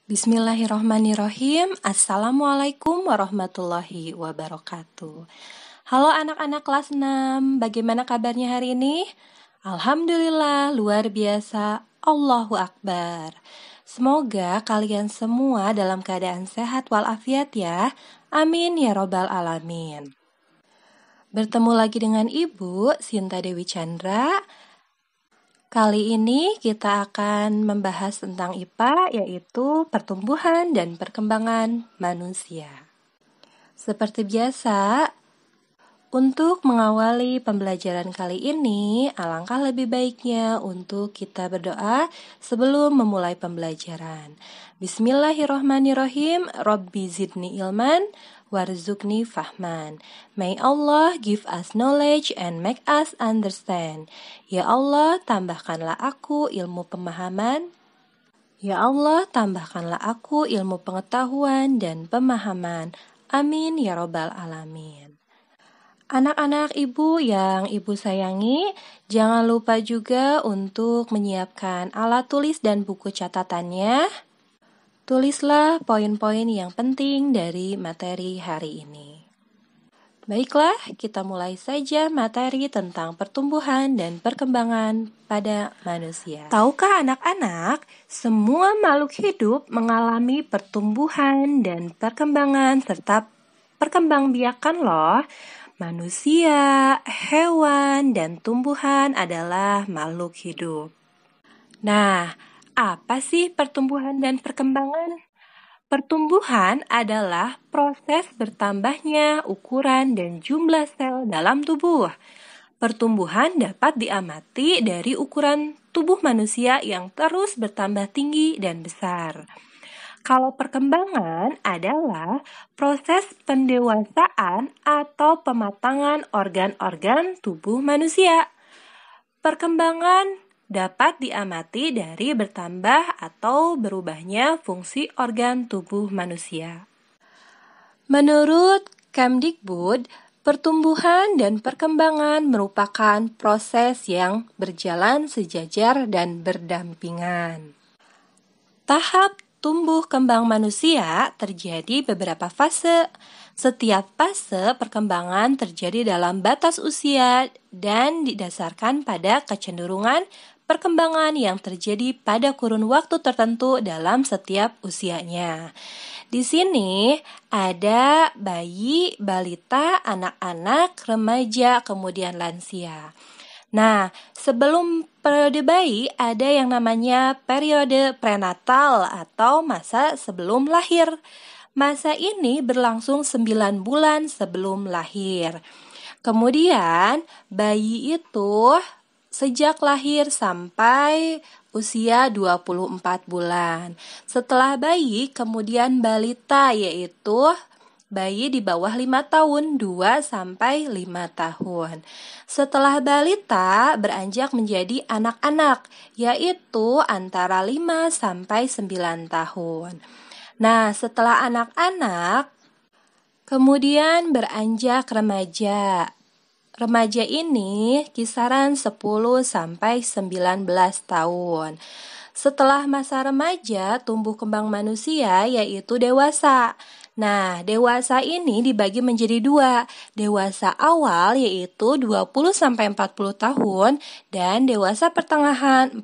Bismillahirrahmanirrahim. Assalamualaikum warahmatullahi wabarakatuh. Halo anak-anak kelas 6, bagaimana kabarnya hari ini? Alhamdulillah, luar biasa. Allahu Akbar. Semoga kalian semua dalam keadaan sehat walafiat ya. Amin ya robbal alamin. Bertemu lagi dengan Ibu Sinta Dewi Chandra. Kali ini kita akan membahas tentang IPA, yaitu pertumbuhan dan perkembangan manusia. Seperti biasa, untuk mengawali pembelajaran kali ini, alangkah lebih baiknya untuk kita berdoa sebelum memulai pembelajaran. Bismillahirrahmanirrahim. Rabbi zidni ilman warzuqni fahman. May Allah give us knowledge and make us understand. Ya Allah, tambahkanlah aku ilmu pemahaman. Ya Allah, tambahkanlah aku ilmu pengetahuan dan pemahaman. Amin ya robbal alamin. Anak-anak ibu yang ibu sayangi, jangan lupa juga untuk menyiapkan alat tulis dan buku catatannya. Tulislah poin-poin yang penting dari materi hari ini. Baiklah, kita mulai saja materi tentang pertumbuhan dan perkembangan pada manusia. Tahukah anak-anak, semua makhluk hidup mengalami pertumbuhan dan perkembangan serta perkembangbiakan loh. Manusia, hewan, dan tumbuhan adalah makhluk hidup. Nah, apa sih pertumbuhan dan perkembangan? Pertumbuhan adalah proses bertambahnya ukuran dan jumlah sel dalam tubuh. Pertumbuhan dapat diamati dari ukuran tubuh manusia yang terus bertambah tinggi dan besar. Kalau perkembangan adalah proses pendewasaan atau pematangan organ-organ tubuh manusia. Perkembangan dapat diamati dari bertambah atau berubahnya fungsi organ tubuh manusia. Menurut Kemdikbud, pertumbuhan dan perkembangan merupakan proses yang berjalan sejajar dan berdampingan. Tahap tumbuh kembang manusia terjadi beberapa fase. Setiap fase perkembangan terjadi dalam batas usia dan didasarkan pada kecenderungan perkembangan yang terjadi pada kurun waktu tertentu dalam setiap usianya. Di sini ada bayi, balita, anak-anak, remaja, kemudian lansia. Nah, sebelum periode bayi ada yang namanya periode prenatal atau masa sebelum lahir. Masa ini berlangsung 9 bulan sebelum lahir. Kemudian bayi itu sejak lahir sampai usia 24 bulan. Setelah bayi kemudian balita, yaitu bayi di bawah 5 tahun, 2 sampai 5 tahun. Setelah balita beranjak menjadi anak-anak, yaitu antara 5 sampai 9 tahun. Nah, setelah anak-anak, kemudian beranjak remaja. Remaja ini kisaran 10 sampai 19 tahun. Setelah masa remaja, tumbuh kembang manusia yaitu dewasa. Nah, dewasa ini dibagi menjadi 2. Dewasa awal yaitu 20 sampai 40 tahun dan dewasa pertengahan 40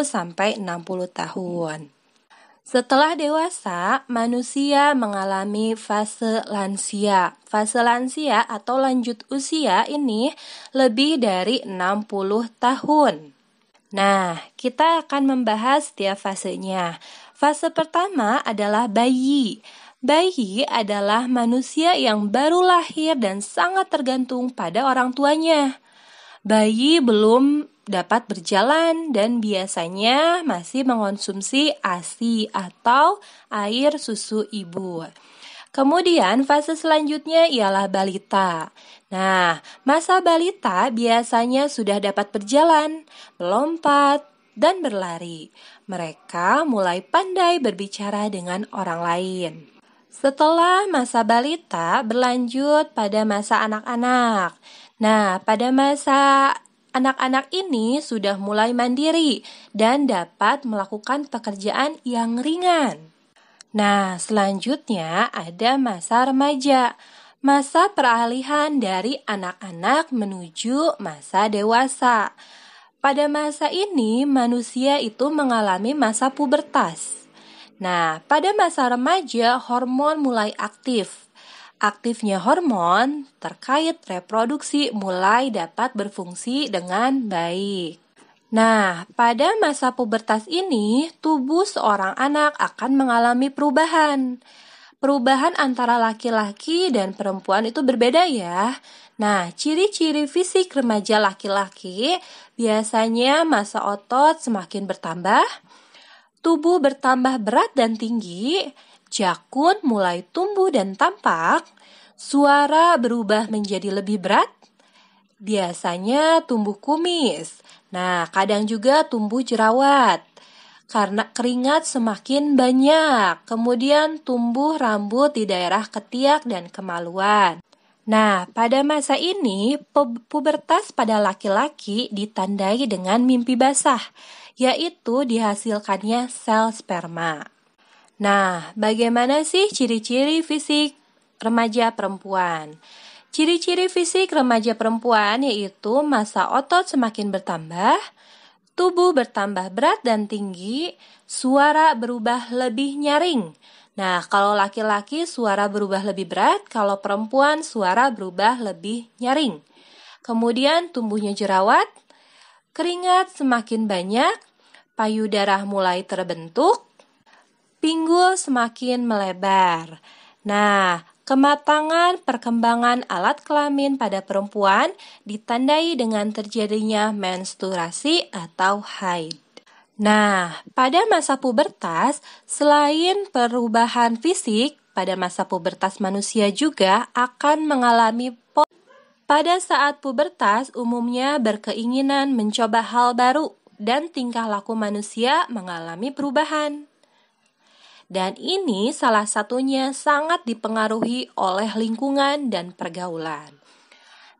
sampai 60 tahun. Setelah dewasa, manusia mengalami fase lansia. Fase lansia atau lanjut usia ini lebih dari 60 tahun. Nah, kita akan membahas setiap fasenya. Fase pertama adalah bayi. Bayi adalah manusia yang baru lahir dan sangat tergantung pada orang tuanya. Bayi belum dapat berjalan dan biasanya masih mengonsumsi ASI atau air susu ibu. Kemudian fase selanjutnya ialah balita. Nah, masa balita biasanya sudah dapat berjalan, melompat, dan berlari. Mereka mulai pandai berbicara dengan orang lain. Setelah masa balita berlanjut pada masa anak-anak. Nah, pada masa anak-anak ini sudah mulai mandiri dan dapat melakukan pekerjaan yang ringan. Nah, selanjutnya ada masa remaja, masa peralihan dari anak-anak menuju masa dewasa. Pada masa ini, manusia itu mengalami masa pubertas. Nah, pada masa remaja, hormon mulai aktif. Aktifnya hormon terkait reproduksi mulai dapat berfungsi dengan baik. Nah, pada masa pubertas ini, tubuh seorang anak akan mengalami perubahan. Perubahan antara laki-laki dan perempuan itu berbeda ya. Nah, ciri-ciri fisik remaja laki-laki biasanya massa otot semakin bertambah, tubuh bertambah berat dan tinggi, jakun mulai tumbuh dan tampak, suara berubah menjadi lebih berat, biasanya tumbuh kumis. Nah, kadang juga tumbuh jerawat. Karena keringat semakin banyak, kemudian tumbuh rambut di daerah ketiak dan kemaluan. Nah, pada masa ini, pubertas pada laki-laki ditandai dengan mimpi basah, yaitu dihasilkannya sel sperma. Nah, bagaimana sih ciri-ciri fisik remaja perempuan? Ciri-ciri fisik remaja perempuan yaitu massa otot semakin bertambah, tubuh bertambah berat dan tinggi, suara berubah lebih nyaring. Nah, kalau laki-laki suara berubah lebih berat, kalau perempuan suara berubah lebih nyaring. Kemudian tumbuhnya jerawat, keringat semakin banyak, payudara mulai terbentuk, pinggul semakin melebar. Nah, kematangan perkembangan alat kelamin pada perempuan ditandai dengan terjadinya menstruasi atau haid. Nah, pada masa pubertas, selain perubahan fisik, pada masa pubertas manusia juga akan mengalami pada saat pubertas umumnya berkeinginan mencoba hal baru dan tingkah laku manusia mengalami perubahan. Dan ini salah satunya sangat dipengaruhi oleh lingkungan dan pergaulan.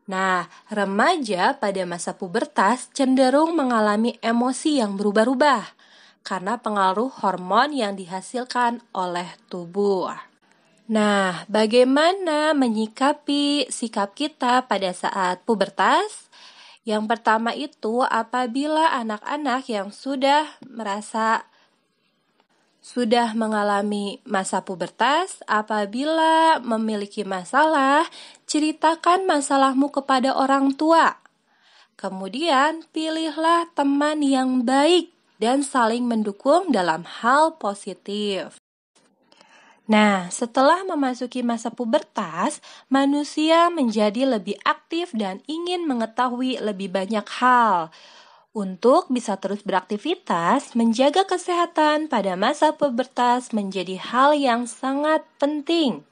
Nah, remaja pada masa pubertas cenderung mengalami emosi yang berubah-ubah karena pengaruh hormon yang dihasilkan oleh tubuh. Nah, bagaimana menyikapi sikap kita pada saat pubertas? Yang pertama itu apabila anak-anak yang sudah mengalami masa pubertas, apabila memiliki masalah, ceritakan masalahmu kepada orang tua. Kemudian, pilihlah teman yang baik dan saling mendukung dalam hal positif. Nah, setelah memasuki masa pubertas, manusia menjadi lebih aktif dan ingin mengetahui lebih banyak hal. Untuk bisa terus beraktivitas, menjaga kesehatan pada masa pubertas menjadi hal yang sangat penting.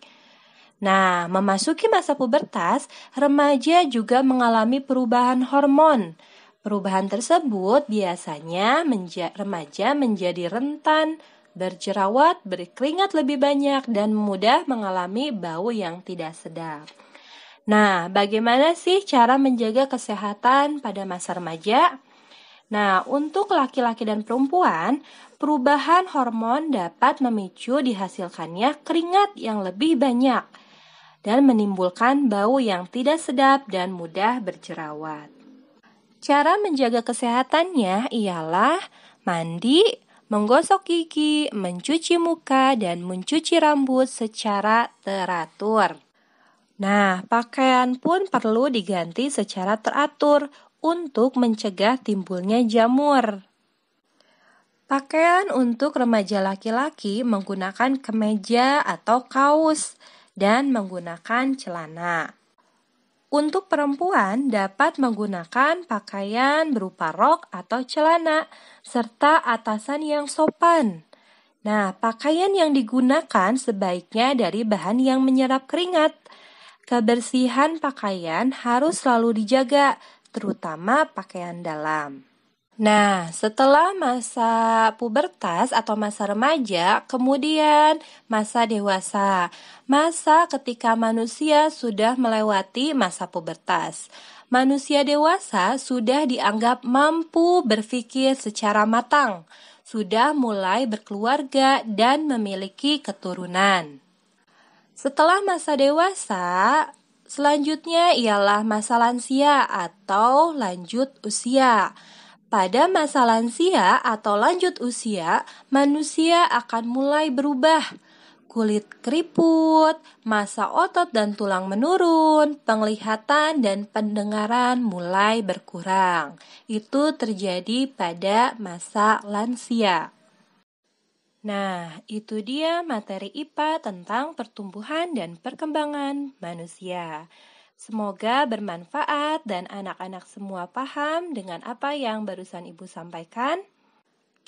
Nah, memasuki masa pubertas, remaja juga mengalami perubahan hormon. Perubahan tersebut biasanya remaja menjadi rentan, berjerawat, berkeringat lebih banyak, dan mudah mengalami bau yang tidak sedap. Nah, bagaimana sih cara menjaga kesehatan pada masa remaja? Nah, untuk laki-laki dan perempuan, perubahan hormon dapat memicu dihasilkannya keringat yang lebih banyak dan menimbulkan bau yang tidak sedap dan mudah berjerawat. Cara menjaga kesehatannya ialah mandi, menggosok gigi, mencuci muka, dan mencuci rambut secara teratur. Nah, pakaian pun perlu diganti secara teratur untuk mencegah timbulnya jamur. Pakaian untuk remaja laki-laki menggunakan kemeja atau kaos dan menggunakan celana. Untuk perempuan dapat menggunakan pakaian berupa rok atau celana serta atasan yang sopan. Nah, pakaian yang digunakan sebaiknya dari bahan yang menyerap keringat. Kebersihan pakaian harus selalu dijaga, terutama pakaian dalam. Nah, setelah masa pubertas atau masa remaja, kemudian masa dewasa. Masa ketika manusia sudah melewati masa pubertas. Manusia dewasa sudah dianggap mampu berpikir secara matang, sudah mulai berkeluarga dan memiliki keturunan. Setelah masa dewasa, selanjutnya ialah masa lansia atau lanjut usia. Pada masa lansia atau lanjut usia, manusia akan mulai berubah. Kulit keriput, massa otot dan tulang menurun, penglihatan dan pendengaran mulai berkurang. Itu terjadi pada masa lansia. Nah, itu dia materi IPA tentang pertumbuhan dan perkembangan manusia. Semoga bermanfaat dan anak-anak semua paham dengan apa yang barusan Ibu sampaikan.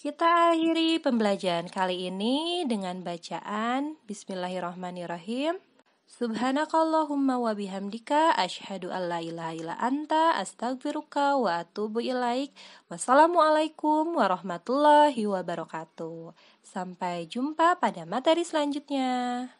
Kita akhiri pembelajaran kali ini dengan bacaan Bismillahirrahmanirrahim. Subhanakallahumma wa bihamdika asyhadu an la ilaha illa anta astaghfiruka wa atubu ilaik. Wassalamualaikum warahmatullahi wabarakatuh. Sampai jumpa pada materi selanjutnya.